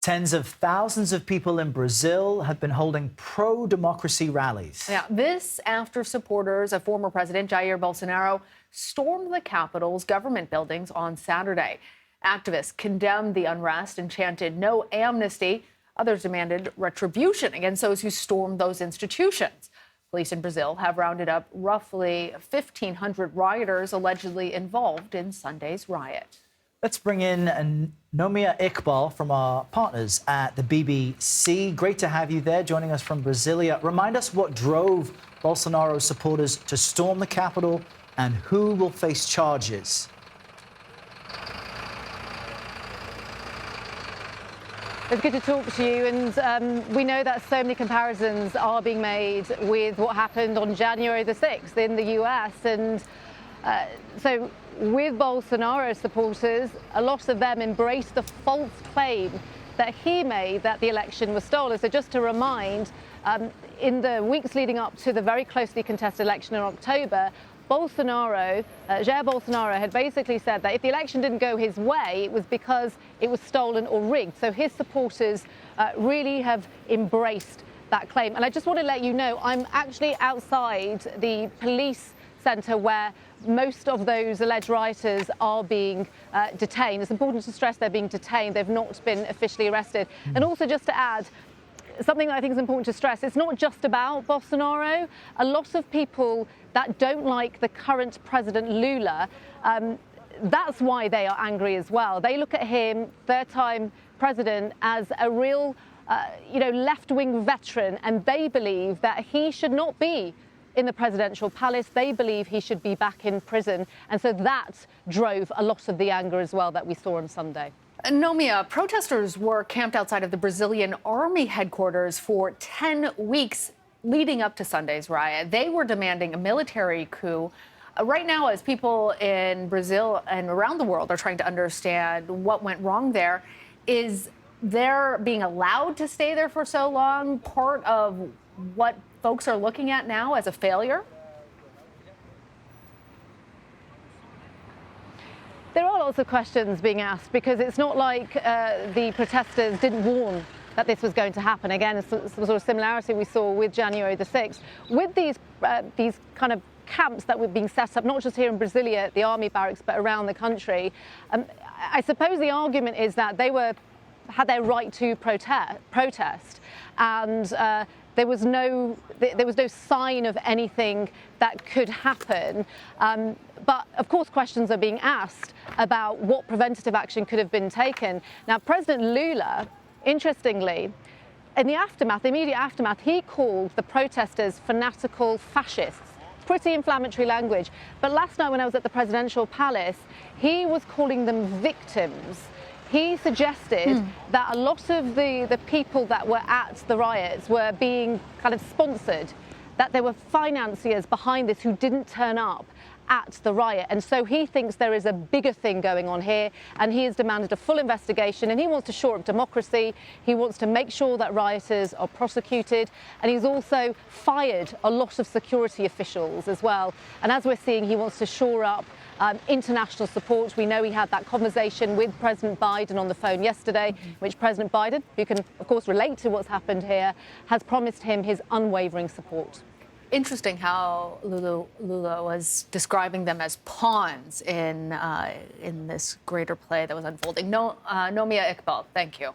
Tens of thousands of people in Brazil have been holding pro-democracy rallies. Now, this after supporters of former President Jair Bolsonaro stormed the capital's government buildings on Saturday. Activists condemned the unrest and chanted no amnesty. Others demanded retribution against those who stormed those institutions. Police in Brazil have rounded up roughly 1,500 rioters allegedly involved in Sunday's riot. Let's bring in Nomia Iqbal from our partners at the BBC. Great to have you there, joining us from Brasilia. Remind us what drove Bolsonaro supporters to storm the capital and who will face charges. It's good to talk to you, and we know that so many comparisons are being made with what happened on January the 6th in the US, and so with Bolsonaro supporters, a lot of them embraced the false claim that he made that the election was stolen. So just to remind, in the weeks leading up to the very closely contested election in October, Jair Bolsonaro had basically said that if the election didn't go his way, it was because it was stolen or rigged. So his supporters really have embraced that claim. And I just want to let you know, I'm actually outside the police centre where most of those alleged rioters are being detained. It's important to stress they're being detained. They've not been officially arrested. And also just to add, something that I think is important to stress, it's not just about Bolsonaro. A lot of people that don't like the current President Lula, that's why they are angry as well. They look at him, third-time president, as a real, left-wing veteran, and they believe that he should not be in the presidential palace. They believe he should be back in prison. And so that drove a lot of the anger as well that we saw on Sunday. Nomia, protesters were camped outside of the Brazilian army headquarters for 10 weeks leading up to Sunday's riot. They were demanding a military coup. Right now, as people in Brazil and around the world are trying to understand what went wrong there, is their being allowed to stay there for so long part of what folks are looking at now as a failure? There are lots of questions being asked because it's not like the protesters didn't warn that this was going to happen. Again, it's the sort of similarity we saw with January the 6th. With these kind of camps that were being set up, not just here in Brasilia, the army barracks, but around the country, I suppose the argument is that they had their right to protest, and there was no sign of anything that could happen. But of course, questions are being asked about what preventative action could have been taken. Now, President Lula, interestingly, in the immediate aftermath, he called the protesters fanatical fascists. Pretty inflammatory language. But last night when I was at the presidential palace, he was calling them victims. He suggested that a lot of the people that were at the riots were being kind of sponsored, that there were financiers behind this who didn't turn up at the riot. And so he thinks there is a bigger thing going on here, and he has demanded a full investigation, and he wants to shore up democracy. He wants to make sure that rioters are prosecuted, and he's also fired a lot of security officials as well. And as we're seeing, he wants to shore up international support. We know he had that conversation with President Biden on the phone yesterday, which President Biden, who can of course relate to what's happened here, has promised him his unwavering support. Interesting how Lula was describing them as pawns in this greater play that was unfolding. Nomia Iqbal, thank you.